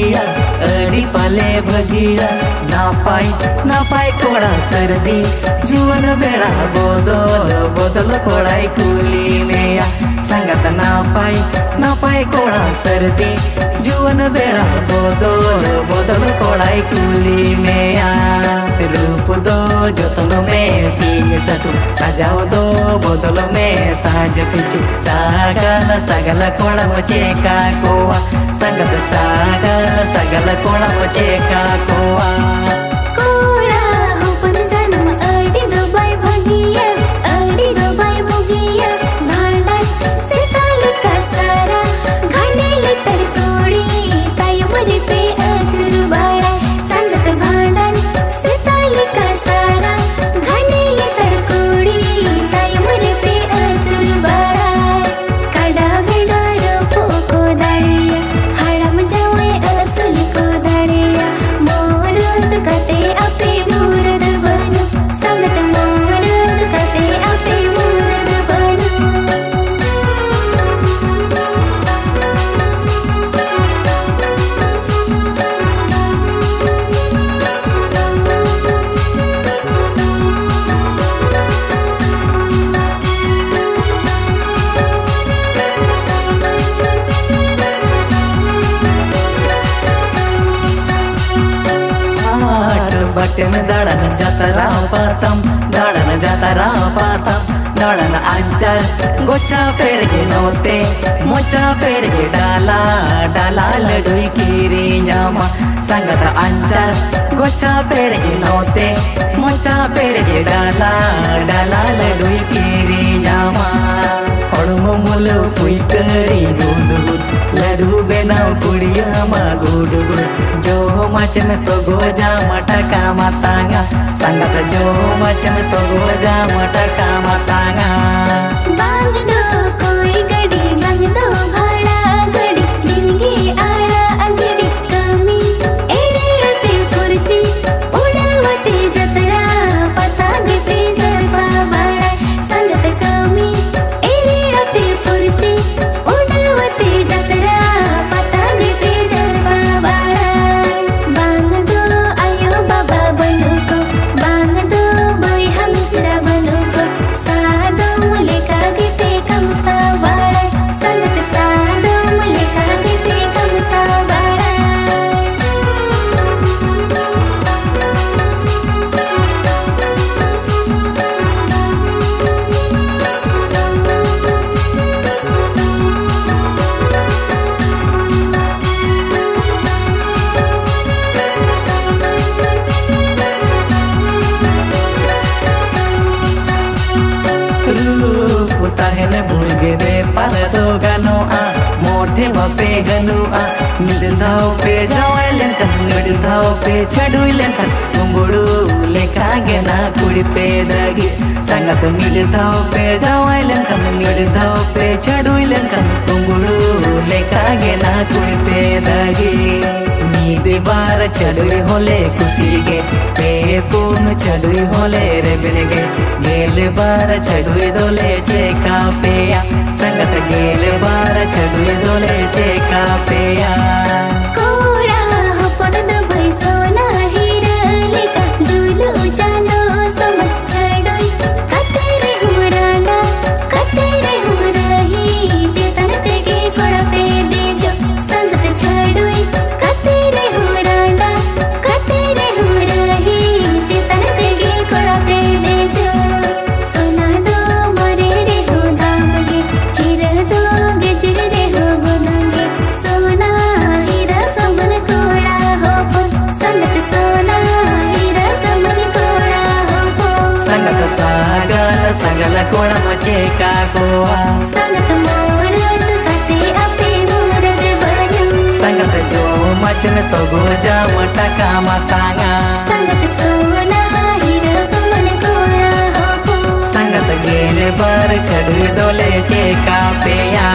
भगिया अड़ी पाले भगिया नापाय नापाय कोड़ा सर्दी जीवन बेड़ा बोदल बोदल कोड़ाई कुली मेया संगत नापाय नापाय कोड़ा सर्दी जीवन बेड़ा बोदल बोदल कोड़ाई कुली मेया रूप दो जतन में सिंह सटू सजाओ दो बोदल में साज पिछु सागल सगल कोड़ा मुझे का कोआ संगत सागल सगल कोड़ा मुझे का कोआ कोड़ा होपन जन्म अड़ी दो बाई भगिया अड़ी दो बाई भगिया भांडन से ताल का सारा घने ले तड़कोड़ी ताई मरी पे अजर बाड़ा संगत भांडन से ताल का सारा घने ले तड़कोड़ी ताई मरी पे अजर बाड़ा काड़ा भेड़ा रोपो को दाड़िया हड़म जावे असुल को दाड़िया मोरद कते अपे मूरद बनो संगत मोरद कते अपे मूरद बनो बटे में दड़न जातरा पातम दड़न जातरा पातम दड़न अंचर गोचा पेर के नोते मोचा पेर के डाला डाला लडुई कीरी न्यामा संगत अंचर गोचा पेर के नोते मोचा पेर के डाला डाला लडुई कीरी न्यामा हड़मो मुलो पुई करी दूध लड्डू बेनाव कुड़िया मा गुड गुड जो मच में तो गोजा मटका मातांगा संगत जो मच में तो गोजा मटका मातांगा बांग दो कोई गड़ी बांग दो भाड़ा गड़ी दिलगी आड़ा अगड़ी कमी एड़ते फुर्ती उड़ावती जतरा पताग पे जलवा बाड़ा संगत कमी एड़ते फुर्ती उड़ावती जतरा पताग पे जलवा बाड़ा बांग दो आयो बाबा बनो को बांग दो बोई हमिसरा बनो को सादो मुले कागे पे कम सा बाड़ा संगत सादो मुले कागे पे कम सा बाड़ा रूप ताहने भूल गे पर तो गनो आ मोठे वपे गनु आ मिलधाव पे जावैलेन कन मिलधाव पे छडुइलेन कन कुंबुडू लेका गेना कुड़ी पे दगी संगत मिलधाव पे जावैलेन कन मिलधाव पे छडुइलेन कन कुंबुडू लेका गेना कुड़ी पे दगी नीदे बार छडुई होले खुशी गे पे कोन छडुई होले रे बिनगे गेल बार छडुई दोले चेका पेया संगत गेल बार छडुई दोले चेका पेया कोड़ा होपन दो भाई सोना हीरा लेका झूलू चालो समझ छड़ोई कतेरे हुराना कतेरे हुराही चेतन तेगे कोड़ा पे दे जो संगत छड़ोई कतेरे हुराना कतेरे हुराही चेतन तेगे कोड़ा पे दे जो सोना दो मरे रे हो दामगे हीरा दो गजर रे हो गुनगे सोना हीरा समन कोड़ा हो पन संगत सोना हीरा समन कोड़ा हो पन संगत सागल सगल कोड़ा मचे का कोआ संगत मोरद कते अपे मूरद बनो संगत जो मच में तो गोजा मटका मातांगा संगत सोना हीरा समन कोड़ा हो पन संगत गेल बार छडुई दोले चेका पेया